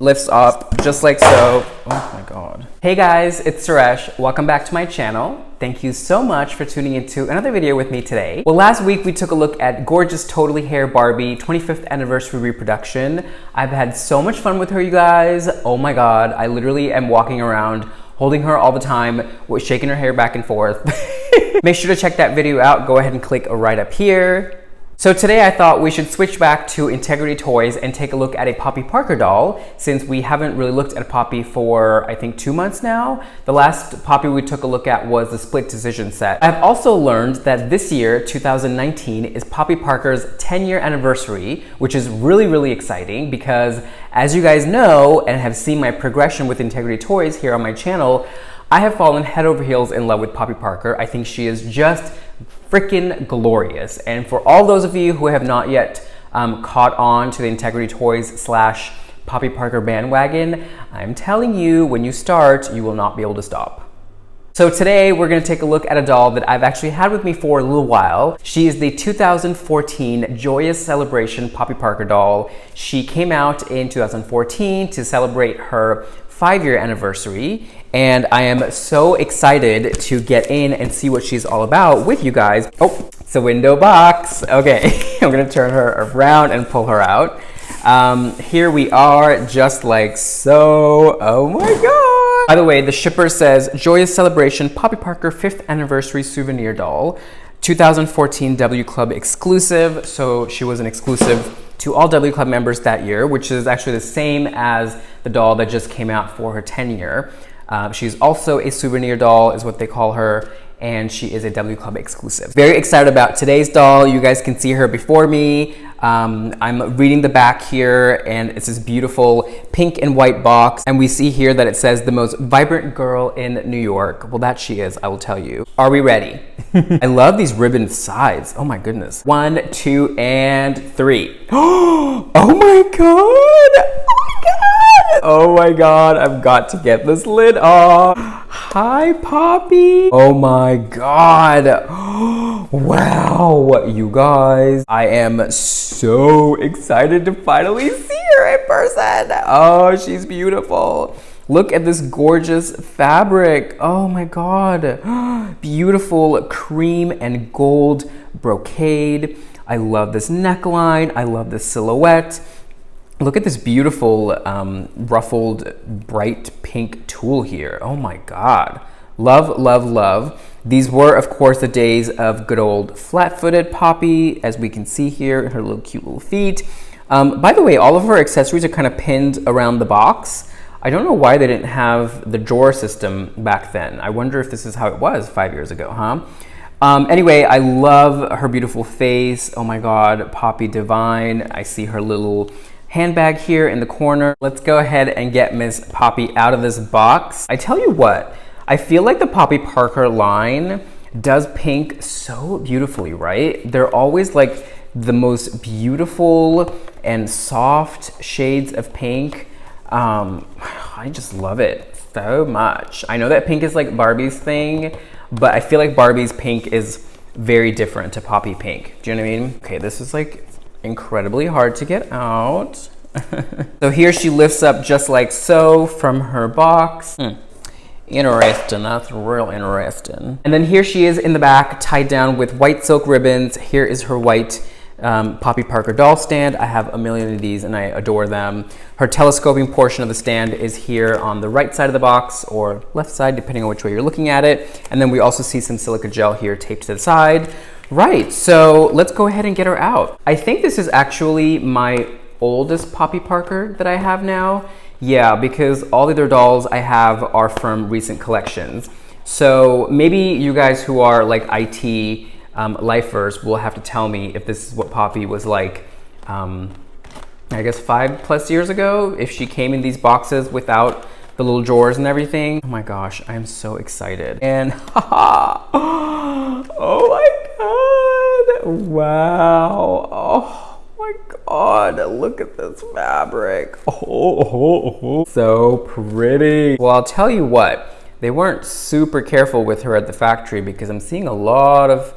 Lifts up just like so. Oh my God. Hey guys, it's Suresh. Welcome back to my channel. Thank you so much for tuning into another video with me today. Well, last week we took a look at Gorgeous Totally Hair Barbie 25th anniversary reproduction. I've had so much fun with her, you guys. Oh my God, I literally am walking around holding her all the time, shaking her hair back and forth. Make sure to check that video out. Go ahead and click right up here. So today I thought we should switch back to Integrity Toys and take a look at a Poppy Parker doll, since we haven't really looked at a Poppy for I think 2 months now. The last Poppy we took a look at was the Split Decision set. I've also learned that this year, 2019, is Poppy Parker's 10-year anniversary, which is really exciting because, as you guys know and have seen my progression with Integrity Toys here on my channel, I have fallen head over heels in love with Poppy Parker. I think she is just freaking glorious. And for all those of you who have not yet caught on to the Integrity Toys / Poppy Parker bandwagon, I'm telling you, when you start, you will not be able to stop. So today we're going to take a look at a doll that I've actually had with me for a little while. She is the 2014 Joyous Celebration Poppy Parker doll. She came out in 2014 to celebrate her 5-year anniversary, and I am so excited to get in and see what she's all about with you guys. Oh, it's a window box. Okay, I'm gonna turn her around and pull her out. Here we are, just like so. Oh my God. By the way, the shipper says Joyous Celebration Poppy Parker 5th Anniversary Souvenir Doll, 2014 W Club exclusive. So she was an exclusive to all W Club members that year, which is actually the same as the doll that just came out for her 10-year. She's also a souvenir doll, is what they call her, and she is a W Club exclusive. Very excited about today's doll. You guys can see her before me. I'm reading the back here, and it's this beautiful pink and white box, and we see here that it says the most vibrant girl in New York. Well, that she is, I will tell you. Are we ready? I love these ribbon sides. Oh my goodness. 1, 2, and 3. Oh my God. Oh my God, I've got to get this lid off. Hi, Poppy. Oh my God. Wow, you guys. I am so excited to finally see her in person. Oh, she's beautiful. Look at this gorgeous fabric. Oh my God. Beautiful cream and gold brocade. I love this neckline. I love this silhouette. Look at this beautiful ruffled bright pink tulle here. Oh my God. Love, love, love. These were, of course, the days of good old flat-footed Poppy, as we can see here, her little cute little feet. By the way, all of her accessories are kind of pinned around the box. I don't know why they didn't have the drawer system back then. I wonder if this is how it was 5 years ago, huh? Anyway, I love her beautiful face. Oh my God, Poppy Divine. I see her little handbag here in the corner. Let's go ahead and get Miss Poppy out of this box. I tell you what, I feel like the Poppy Parker line does pink so beautifully, right? They're always like the most beautiful and soft shades of pink. I just love it so much. I know that pink is like Barbie's thing, but I feel like Barbie's pink is very different to Poppy pink. Do you know what I mean? Okay, this is like incredibly hard to get out. So here she lifts up just like so from her box. Interesting, that's real interesting. And then here she is in the back, tied down with white silk ribbons. Here is her white Poppy Parker doll stand. I have a million of these and I adore them. Her telescoping portion of the stand is here on the right side of the box, or left side, depending on which way you're looking at it. And then we also see some silica gel here taped to the side. Right, so let's go ahead and get her out. I think this is actually my oldest Poppy Parker that I have now. Yeah, because all the other dolls I have are from recent collections. So maybe you guys who are like IT lifers will have to tell me if this is what Poppy was like, I guess 5+ years ago, if she came in these boxes without the little drawers and everything. Oh my gosh, I'm so excited. And oh my God, wow. Oh my God, look at this fabric. So pretty. Well, I'll tell you what, they weren't super careful with her at the factory, because I'm seeing a lot of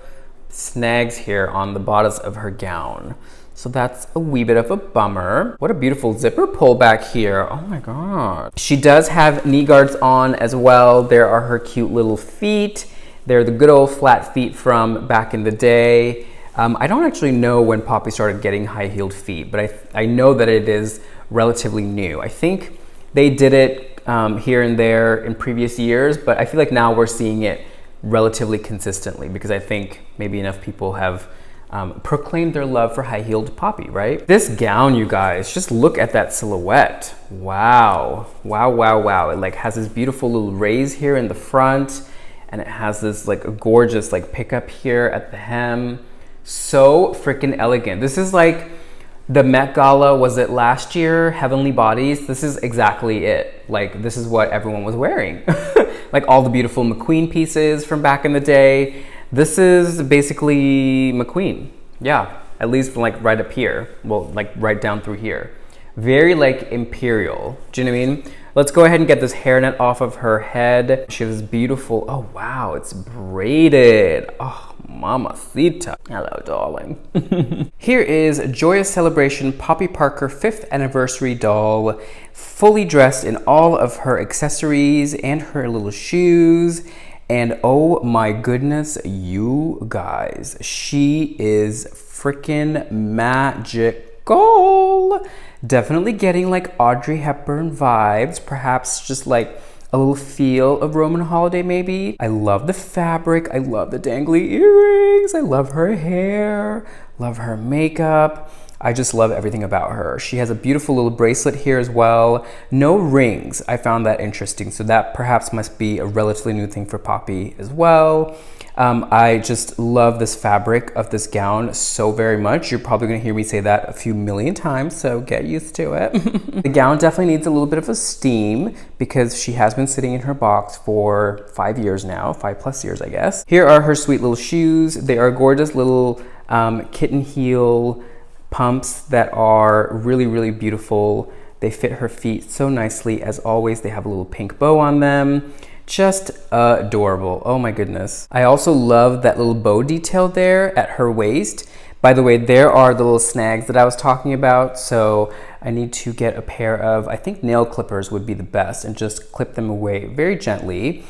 snags here on the bodice of her gown. So that's a wee bit of a bummer. What a beautiful zipper pull back here. Oh my God. She does have knee guards on as well. There are her cute little feet. They're the good old flat feet from back in the day. I don't actually know when Poppy started getting high-heeled feet, but I know that it is relatively new. I think they did it here and there in previous years, but I feel like now we're seeing it relatively consistently because I think maybe enough people have proclaimed their love for high-heeled Poppy, right? This gown, you guys, just look at that silhouette. Wow, wow, wow, wow. It like has this beautiful little raise here in the front, and it has this like a gorgeous like pickup here at the hem. So freaking elegant. This is like the Met Gala, was it last year? Heavenly Bodies. This is exactly it. Like this is what everyone was wearing. Like all the beautiful McQueen pieces from back in the day. This is basically McQueen. Yeah, at least from like right up here. Well, like right down through here. Very like imperial. Do you know what I mean? Let's go ahead and get this hairnet off of her head. She has this beautiful, oh wow, it's braided. Oh, mamacita. Hello, darling. Here is Joyous Celebration Poppy Parker 5th Anniversary doll, fully dressed in all of her accessories and her little shoes. And oh my goodness, you guys, she is freaking magical. Definitely getting like Audrey Hepburn vibes, perhaps just like a little feel of Roman holiday maybe. I love the fabric, I love the dangly earrings, I love her hair, love her makeup. I just love everything about her. She has a beautiful little bracelet here as well. No rings. I found that interesting. So that perhaps must be a relatively new thing for Poppy as well. I just love this fabric of this gown so very much. You're probably gonna hear me say that a few million times, so get used to it. The gown definitely needs a little bit of a steam because she has been sitting in her box for 5 years now, 5+ years, I guess. Here are her sweet little shoes. They are gorgeous little kitten heel pumps that are really, really beautiful. They fit her feet so nicely. As always, they have a little pink bow on them. Just adorable. Oh my goodness. I also love that little bow detail there at her waist. By the way, there are the little snags that I was talking about. So I need to get a pair of, I think nail clippers would be the best, and just clip them away very gently.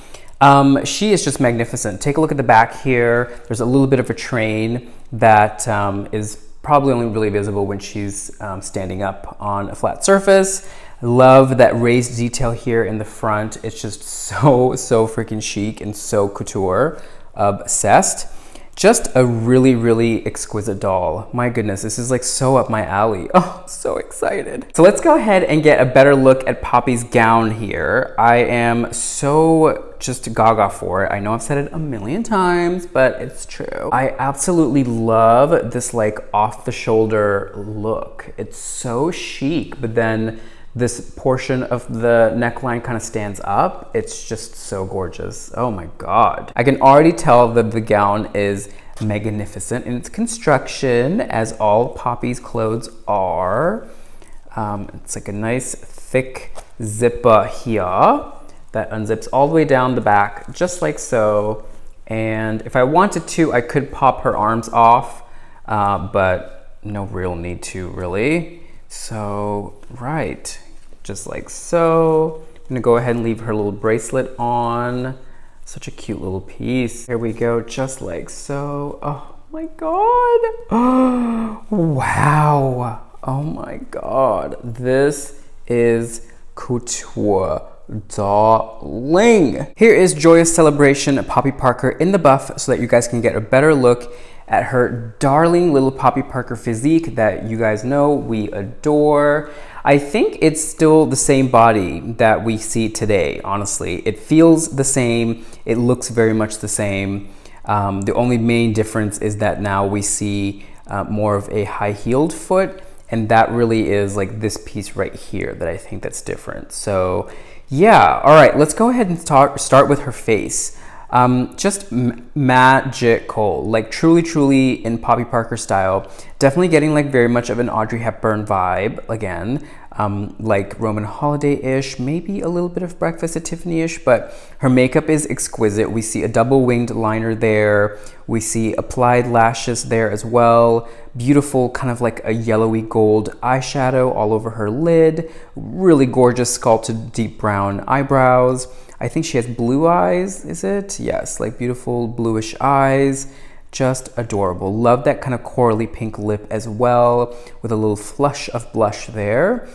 She is just magnificent. Take a look at the back here. There's a little bit of a train that is probably only really visible when she's standing up on a flat surface. Love that raised detail here in the front. It's just so freaking chic and so couture. Obsessed. Just a really, really exquisite doll. My goodness, this is like so up my alley. Oh, so excited. So let's go ahead and get a better look at Poppy's gown here. I am so just gaga for it. I know I've said it a million times, but it's true. I absolutely love this like off the shoulder look. It's so chic, but then this portion of the neckline kind of stands up. It's just so gorgeous. Oh my God. I can already tell that the gown is magnificent in its construction, as all Poppy's clothes are. It's like a nice thick zipper here that unzips all the way down the back, just like so. And if I wanted to, I could pop her arms off, but no real need to really. So, right. Just like so. I'm gonna go ahead and leave her little bracelet on. Such a cute little piece. Here we go, just like so. Oh my God. Oh, wow. Oh my God. This is couture, darling. Here is Joyous Celebration Poppy Parker in the buff so that you guys can get a better look at her darling little Poppy Parker physique that you guys know we adore. I think it's still the same body that we see today, honestly. It feels the same, it looks very much the same. The only main difference is that now we see more of a high-heeled foot, and that really is like this piece right here that I think that's different. So yeah, all right, let's go ahead and start with her face. Just magical, like truly in Poppy Parker style. Definitely getting like very much of an Audrey Hepburn vibe again. like Roman holiday-ish, maybe a little bit of Breakfast at Tiffany-ish, but her makeup is exquisite. We see a double winged liner there. We see applied lashes there as well. Beautiful, kind of like a yellowy gold eyeshadow all over her lid. Really gorgeous sculpted deep brown eyebrows. I think she has blue eyes, is it? Yes, like beautiful bluish eyes. Just adorable. Love that kind of corally pink lip as well, with a little flush of blush there.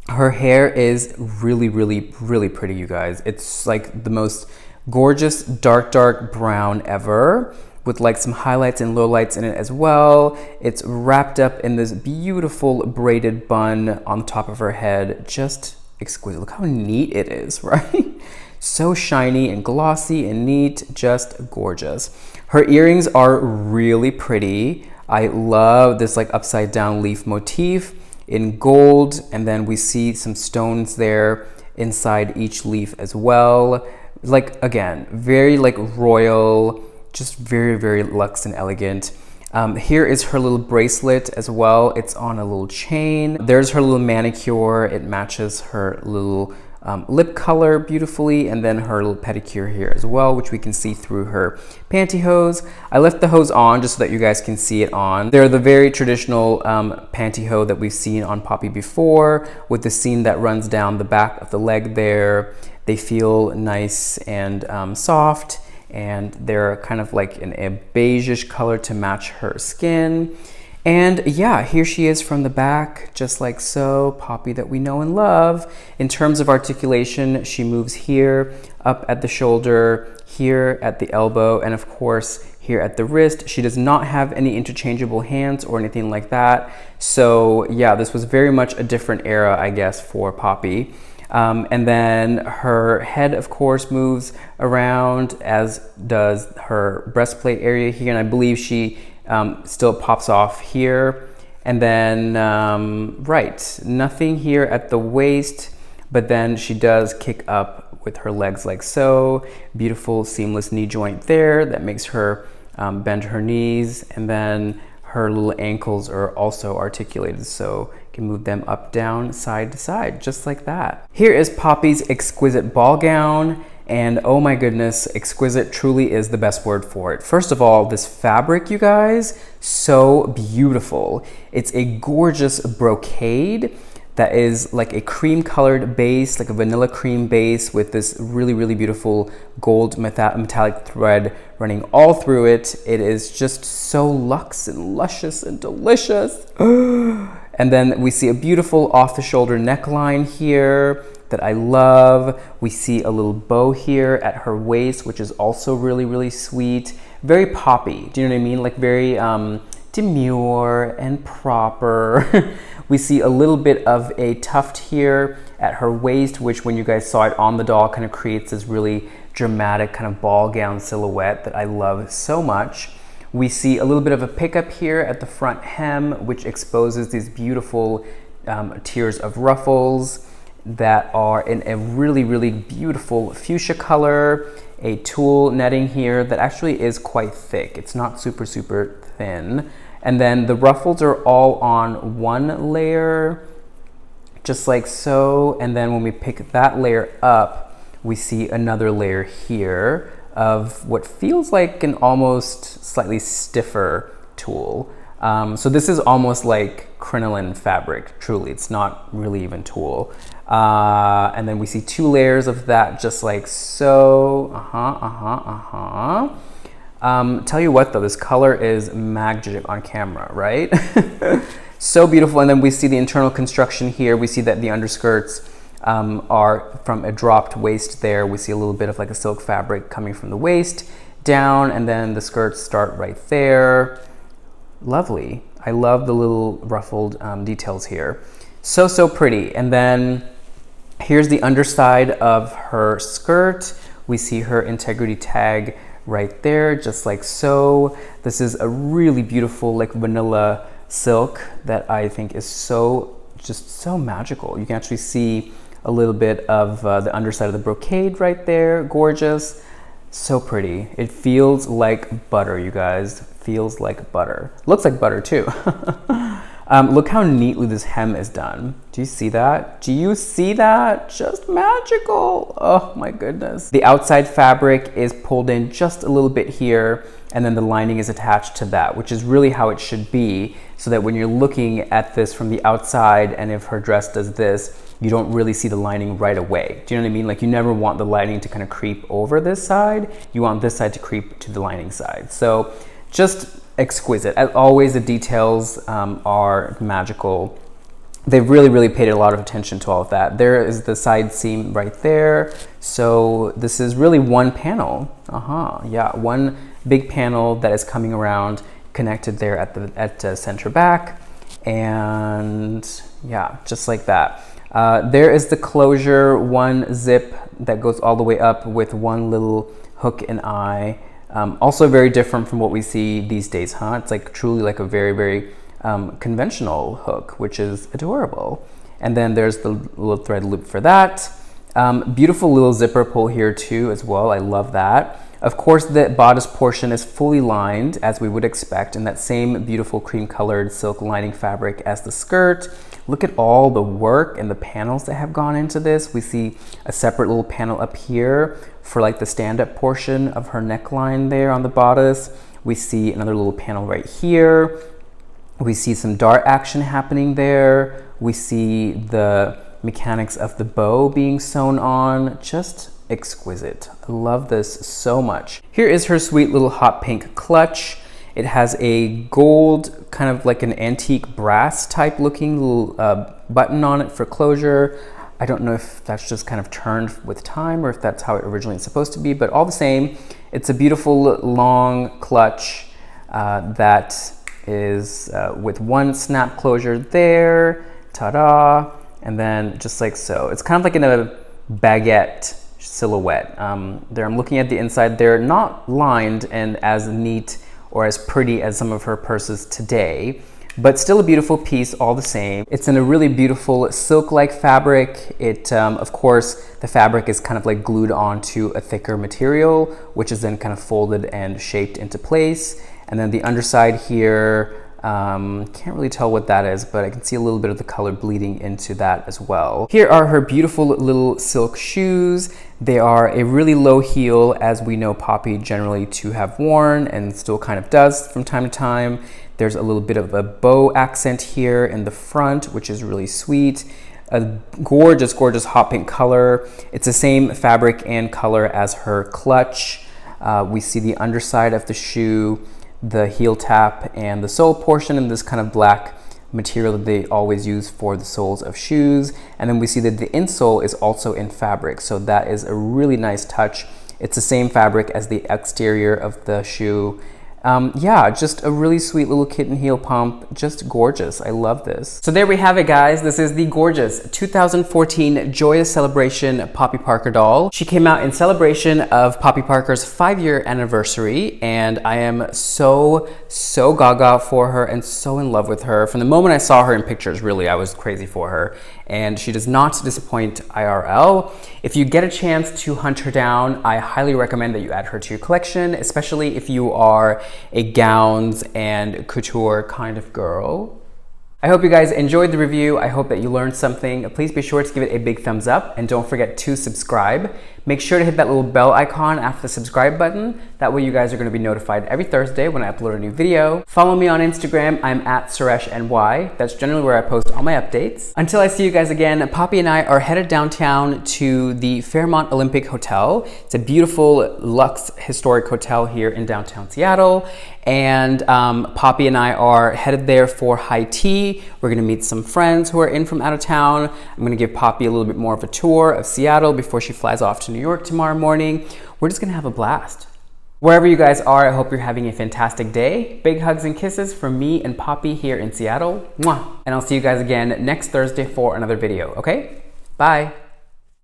Her hair is really, really, really pretty, you guys. It's like the most gorgeous dark brown ever, with like some highlights and lowlights in it as well. It's wrapped up in this beautiful braided bun on top of her head. Just exquisite. Look how neat it is, right? So shiny and glossy and neat, just gorgeous. Her earrings are really pretty. I love this like upside down leaf motif in gold, and then we see some stones there inside each leaf as well. Like, again, very like royal, just very, very luxe and elegant. Here is her little bracelet as well. It's on a little chain. There's her little manicure. It matches her little lip color beautifully, and then her little pedicure here as well, which we can see through her pantyhose. I left the hose on just so that you guys can see it on. They're the very traditional pantyhose that we've seen on Poppy before, with the seam that runs down the back of the leg there. They feel nice and soft, and they're kind of like in a beigeish color to match her skin. And yeah, here she is from the back, just like so, Poppy that we know and love. In terms of articulation, she moves here, up at the shoulder, here at the elbow, and of course, here at the wrist. She does not have any interchangeable hands or anything like that. So yeah, this was very much a different era, I guess, for Poppy. And then her head, of course, moves around, as does her breastplate area here, and I believe she still pops off here. And then, right, nothing here at the waist, but then she does kick up with her legs like so. Beautiful seamless knee joint there that makes her bend her knees, and then her little ankles are also articulated, so you can move them up, down, side to side, just like that. Here is Poppy's exquisite ball gown. And oh my goodness, exquisite truly is the best word for it. First of all, this fabric, you guys, so beautiful. It's a gorgeous brocade that is like a cream colored base, like a vanilla cream base, with this really, really beautiful gold metallic thread running all through it. It is just so luxe and luscious and delicious. And then we see a beautiful off the shoulder neckline here that I love. We see a little bow here at her waist, which is also really, really sweet. Very Poppy, do you know what I mean? Like very demure and proper. We see a little bit of a tuft here at her waist, which when you guys saw it on the doll kind of creates this really dramatic kind of ball gown silhouette that I love so much. We see a little bit of a pickup here at the front hem, which exposes these beautiful tiers of ruffles that are in a really, really beautiful fuchsia color. A tulle netting here that actually is quite thick. It's not super, super thin. And then the ruffles are all on one layer, just like so. And then when we pick that layer up, we see another layer here of what feels like an almost slightly stiffer tulle. So this is almost like crinoline fabric, truly. It's not really even tulle. And then we see two layers of that, just like so. Tell you what though, this color is magic on camera, right? So beautiful. And then we see the internal construction here. We see that the underskirts are from a dropped waist there. We see a little bit of like a silk fabric coming from the waist down, and then the skirts start right there. Lovely. I love the little ruffled details here. So, so pretty. And then here's the underside of her skirt. We see her integrity tag right there, just like so. This is a really beautiful like vanilla silk that I think is just so magical. You can actually see a little bit of the underside of the brocade right there. Gorgeous. So pretty. It feels like butter, you guys. Feels like butter. Looks like butter too. Look how neatly this hem is done. Do you see that? Do you see that? Just magical. Oh my goodness. The outside fabric is pulled in just a little bit here, and then the lining is attached to that, which is really how it should be, so that when you're looking at this from the outside, and if her dress does this, you don't really see the lining right away. Do you know what I mean? Like, you never want the lining to kind of creep over this side. You want this side to creep to the lining side. So just exquisite. As always, the details are magical. They've really paid a lot of attention to all of that. There is the side seam right there. So this is really one panel. Yeah, one big panel that is coming around, connected there at the center back. And yeah, just like that. There is the closure, one zip that goes all the way up with one little hook and eye. Also very different from what we see these days, huh? It's like truly like a very conventional hook, which is adorable. And then there's the little thread loop for that. Beautiful little zipper pull here too as well. I love that. Of course, the bodice portion is fully lined, as we would expect, in that same beautiful cream colored silk lining fabric as the skirt. Look at all the work and the panels that have gone into this. We see a separate little panel up here for like the stand-up portion of her neckline there on the bodice. We see another little panel right here. We see some dart action happening there. We see the mechanics of the bow being sewn on. Just exquisite. I love this so much. Here is her sweet little hot pink clutch. It has a gold, kind of like an antique brass type looking little button on it for closure. I don't know if that's just kind of turned with time or if that's how it originally is supposed to be, but all the same, it's a beautiful long clutch that is with one snap closure there, ta-da, and then just like so. It's kind of like in a baguette silhouette. There, I'm looking at the inside. They're not lined and as neat or as pretty as some of her purses today, but still a beautiful piece all the same. It's in a really beautiful silk-like fabric. It, of course, the fabric is kind of like glued onto a thicker material, which is then kind of folded and shaped into place. And then the underside here, can't really tell what that is, but I can see a little bit of the color bleeding into that as well. Here are her beautiful little silk shoes. They are a really low heel, as we know Poppy generally to have worn and still kind of does from time to time. There's a little bit of a bow accent here in the front, which is really sweet. A gorgeous hot pink color. It's the same fabric and color as her clutch. We see the underside of the shoe, the heel tap, and the sole portion in this kind of black material that they always use for the soles of shoes. And then we see that the insole is also in fabric, so that is a really nice touch. It's the same fabric as the exterior of the shoe. Yeah, just a really sweet little kitten heel pump, just gorgeous. I love this. So there we have it, guys. This is the gorgeous 2014 Joyous Celebration Poppy Parker doll. She came out in celebration of Poppy Parker's 5-year anniversary, and I am so gaga for her and so in love with her. From the moment I saw her in pictures, really, I was crazy for her, and she does not disappoint IRL. If you get a chance to hunt her down, I highly recommend that you add her to your collection, especially if you are a gowns and couture kind of girl. I hope you guys enjoyed the review. I hope that you learned something. Please be sure to give it a big thumbs up and don't forget to subscribe. Make sure to hit that little bell icon after the subscribe button. That way you guys are going to be notified every Thursday when I upload a new video. Follow me on Instagram. I'm at SureshNY. That's generally where I post all my updates. Until I see you guys again, Poppy and I are headed downtown to the Fairmont Olympic Hotel. It's a beautiful luxe historic hotel here in downtown Seattle. And Poppy and I are headed there for high tea. We're gonna meet some friends who are in from out of town. I'm gonna give Poppy a little bit more of a tour of Seattle before she flies off to New York tomorrow morning. We're just gonna have a blast. Wherever you guys are, I hope you're having a fantastic day. Big hugs and kisses from me and Poppy here in Seattle. Mwah! And I'll see you guys again next Thursday for another video, okay? Bye.